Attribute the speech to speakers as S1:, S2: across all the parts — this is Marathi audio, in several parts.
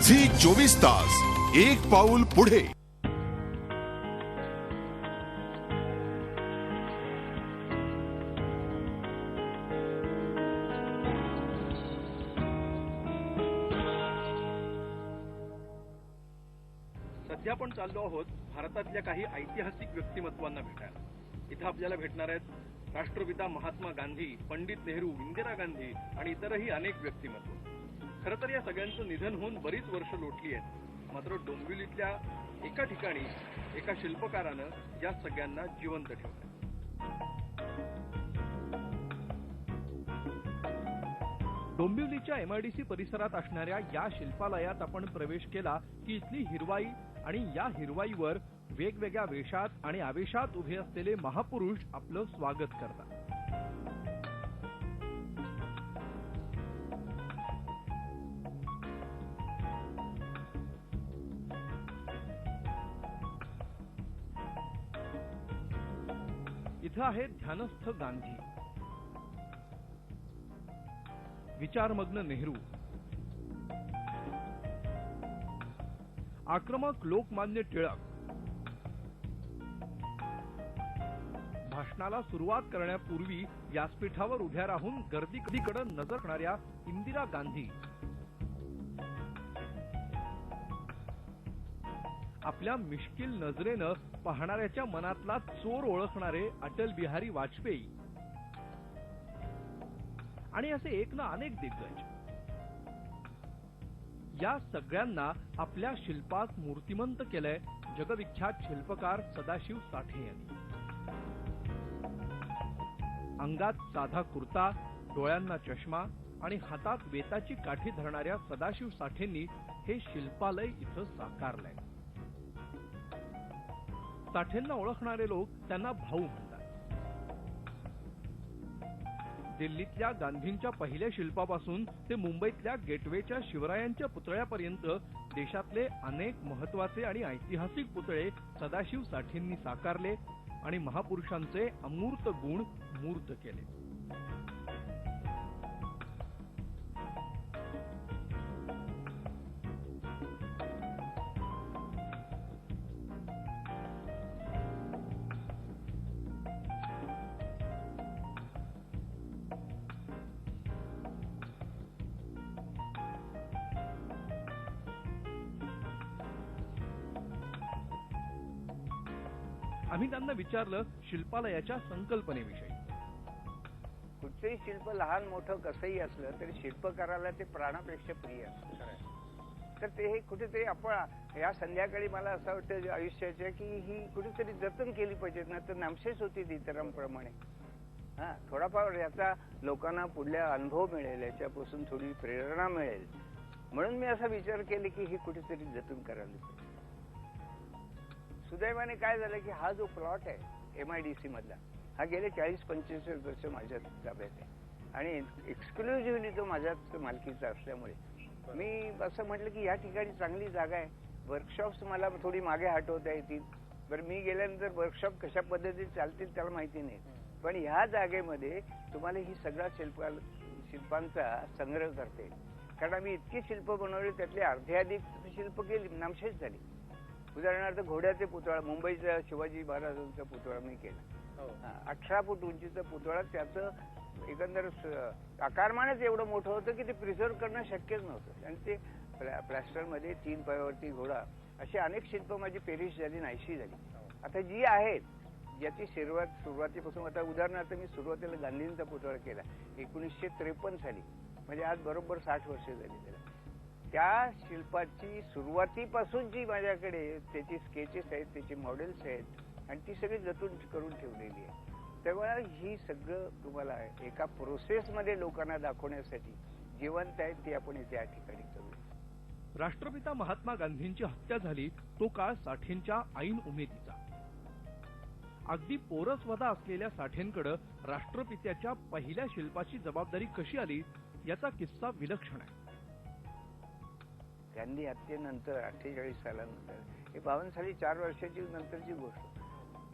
S1: झी 24 तास एक पाऊल पुढे।
S2: सध्या आपण चाललो आहोत भारतातल्या काही ऐतिहासिक व्यक्तिमत्वांना भेटायला। इथं आपल्याला भेटणार आहेत राष्ट्रपिता महात्मा गांधी, पंडित नेहरू, इंदिरा गांधी आणि इतरही अनेक व्यक्तिमत्व। खरं तर या सगळ्यांचं निधन होऊन बरीच वर्ष लोटली आहेत, मात्र डोंबिवलीतल्या एका ठिकाणी एका शिल्पकारानं या सगळ्यांना जिवंत ठेवलं। डोंबिवलीच्या MIDC परिसरात असणाऱ्या या शिल्पालयात आपण प्रवेश केला की इथली हिरवाई आणि या हिरवाईवर वेगवेगळ्या वेशात आणि आवेशात उभे असलेले महापुरुष आपलं स्वागत करतात। इथं आहे ध्यानस्थ गांधी, विचारमग्न नेहरू, आक्रमक लोकमान्य टिळक, भाषणाला सुरुवात करण्यापूर्वी व्यासपीठावर उभ्या राहून गर्दीकडे नजर करणाऱ्या इंदिरा गांधी, आपल्या मिश्किल नजरेनं पाहणाऱ्याच्या मनातला चोर ओळखणारे अटल बिहारी वाजपेयी आणि असे एक ना अनेक दिग्गज। या सगळ्यांना आपल्या शिल्पात मूर्तिमंत केलंय जगविख्यात शिल्पकार सदाशिव साठे यांनी। अंगात साधा कुर्ता, डोळ्यांना चष्मा आणि हातात वेताची काठी धरणाऱ्या सदाशिव साठेंनी हे शिल्पालय इथं साकारलंय। साठेंना ओळखणारे लोक त्यांना भाऊ म्हणतात। दिल्लीतल्या गांधींच्या पहिल्या शिल्पापासून ते मुंबईतल्या गेटवेच्या शिवरायांच्या पुतळ्यापर्यंत देशातले अनेक महत्वाचे आणि ऐतिहासिक पुतळे सदाशिव साठेंनी साकारले आणि महापुरुषांचे अमूर्त गुण मूर्त केले। आम्ही त्यांना विचारलं शिल्पालयाच्या संकल्पनेविषयी।
S3: कुठचंही शिल्प लहान मोठं कसंही असलं तरी शिल्पकाराला ते प्राणापेक्षा प्रिय असतं। तर ते हे कुठेतरी आपण या संध्याकाळी मला असं वाटतं आयुष्याच्या की ही कुठेतरी जतन केली पाहिजे, ना तर नामशेष होती इतरांप्रमाणे। थोडाफार याचा लोकांना पुढल्या अनुभव मिळेल, याच्यापासून थोडी प्रेरणा मिळेल, म्हणून मी असा विचार केला की ही कुठेतरी जतन करायला पाहिजे। सुदैवाने काय झालं की हा जो प्लॉट आहे MIDC मधला हा गेले 40-45 वर्ष माझ्या ताब्यात आहे आणि एक्सक्लुझिव्हली तो माझ्याच मालकीचा असल्यामुळे मी असं म्हटलं की या ठिकाणी चांगली जागा आहे, वर्कशॉप्स मला थोडी मागे हटवता येतील। बरं, मी गेल्यानंतर वर्कशॉप कशा पद्धतीने चालतील त्याला माहिती नाही, पण ह्या जागेमध्ये तुम्हाला ही सगळा शिल्पांचा संग्रह करता येईल। कारण आम्ही इतकी शिल्प बनवली, त्यातली अर्ध्याधिक शिल्प केली नामशेष झाली। उदाहरणार्थ घोड्याचे पुतळा, मुंबईचा शिवाजी महाराजांचा पुतळा मी केला, 18 फूट उंचीचा पुतळा। त्याचं एकंदर आकारमानच एवढं मोठं होतं की ते प्रिझर्व करणं शक्यच नव्हतं आणि ते प्लॅस्टरमध्ये 3 पायावरती घोडा अशी अनेक शिल्प माझी पेरिश झाली, नाहीशी झाली। आता जी आहेत ज्याची सुरुवातीपासून, आता उदाहरणार्थ मी सुरुवातीला गांधींचा पुतळा केला 1953 साली, म्हणजे आज बरोबर 60 वर्ष झाली त्याला। त्या शिल्पाची सुरुवातीपासून जी माझ्याकडे त्याची स्केचेस आहेत, त्याची मॉडेल्स आहेत आणि ती सगळी जतन करून ठेवलेली आहे। तेव्हा ही सगळं तुम्हाला एका प्रोसेसमध्ये लोकांना दाखवण्यासाठी जिवंत आहे ती आपण इथे या ठिकाणी करू।
S2: राष्ट्रपिता महात्मा गांधींची हत्या झाली तो काळ साठेंच्या ऐन उमेदीचा। अगदी पोरसवदा असलेल्या साठेंकडे राष्ट्रपित्याच्या पहिल्या शिल्पाची जबाबदारी कशी आली याचा किस्सा विलक्षण आहे।
S3: गांधी हत्येनंतर 48 सालानंतर, हे 52 साली 4 वर्षाची नंतरची गोष्ट,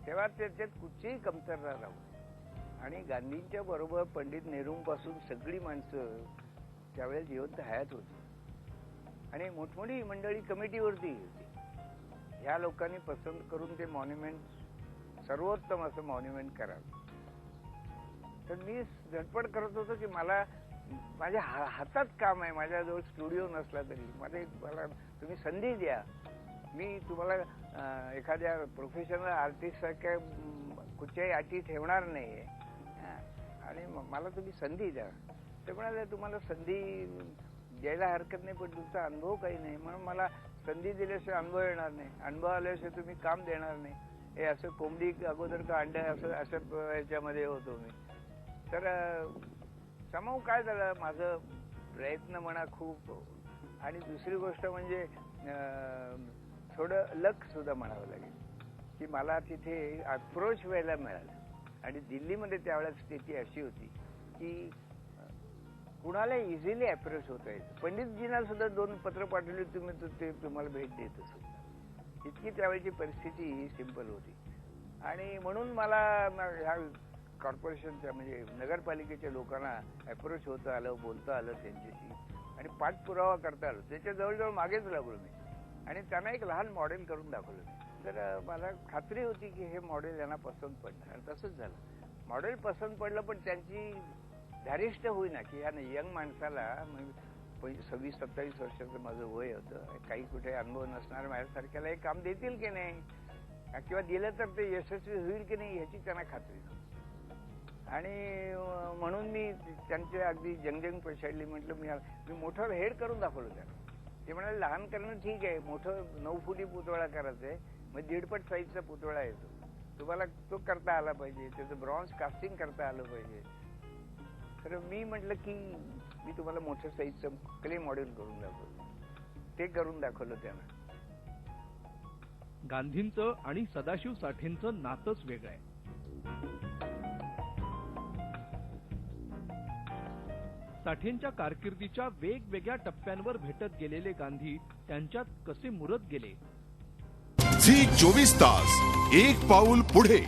S3: तेव्हा त्याच्यात कुठचीही कमतरता राहू आणि गांधींच्या बरोबर पंडित नेहरूंपासून सगळी माणसं त्यावेळेस जिवंत हयात होती आणि मोठमोठी मंडळी कमिटीवरती होती. ह्या लोकांनी पसंत करून ते मॉन्युमेंट सर्वोत्तम असं मॉन्युमेंट करावं. तर मी झटपट करत होतो की मला माझ्या हातात काम आहे, माझ्याजवळ स्टुडिओ नसला तरी मला तुम्ही संधी द्या, मी तुम्हाला एखाद्या प्रोफेशनल आर्टिस्ट सारख्या कुठच्याही अटी ठेवणार नाहीये आणि मला तुम्ही संधी द्या. ते म्हणाले तुम्हाला संधी द्यायला हरकत नाही, पण तुमचा अनुभव काही नाही, म्हणून मला संधी दिल्याशिवाय अनुभव येणार नाही, अनुभव आल्याशिवाय तुम्ही काम देणार नाही. हे असं कोंबडी अगोदर का अंड्या असं ह्याच्यामध्ये होतो मी. तर समाव काय झालं, माझं प्रयत्न म्हणा खूप, आणि दुसरी गोष्ट म्हणजे थोडं लक सुद्धा म्हणावं लागेल की मला तिथे अप्रोच व्हायला मिळालं. आणि दिल्लीमध्ये त्यावेळेस स्थिती अशी होती की कुणाला इझिली अप्रोच होता येतं. पंडितजींना सुद्धा 2 पत्र पाठवली ते तुम्हाला भेट देत असत. इतकी त्यावेळेची परिस्थिती ही सिंपल होती. आणि म्हणून मला ह्या कॉर्पोरेशनच्या म्हणजे नगरपालिकेच्या लोकांना अप्रोच होता आलं, बोलता आलं त्यांच्याशी, आणि पाठपुरावा करता आलं. त्याच्या जवळजवळ मागेच लागलो मी आणि त्यांना एक लहान मॉडेल करून दाखवलं. तर मला खात्री होती की हे मॉडेल यांना पसंत पडणार, आणि तसंच झालं. मॉडेल पसंत पडलं, पण त्यांची धारिष्ट होईना की या यंग माणसाला 26-27 वर्षाचं माझं वय होतं, काही कुठे अनुभव नसणार माझ्यासारख्याला हे काम देतील की नाही, किंवा दिलं तर ते यशस्वी होईल की नाही याची त्यांना खात्री नव्हती. आणि म्हणून मी त्यांचे अगदी जंगजंग पछाडली. म्हटलं मी मोठं हेड करून दाखवलं त्यांना. ते म्हणाले लहान करणं ठीक आहे, मोठं 9 फुटी पुतळा करायचं आहे, मग 1.5 फूट साईजचा पुतळा येतो, तुम्हाला तो करता आला पाहिजे, त्याचं ब्रॉन्झ कास्टिंग करता आलं पाहिजे. तर मी म्हटलं की मी तुम्हाला मोठ्या साईजचं क्ले मॉडेल करून दाखवलं. ते करून दाखवलं त्यांना.
S2: गांधींचं आणि सदाशिव साठेंचं नातंच वेगळं आहे. साठेंच्या कारकिर्दीच्या वेगवेगळ्या टप्प्यांवर भेटत गेलेले गांधी त्यांच्यात कसे मुरत गेले.
S1: झी 24 तास, एक पाऊल पुढे.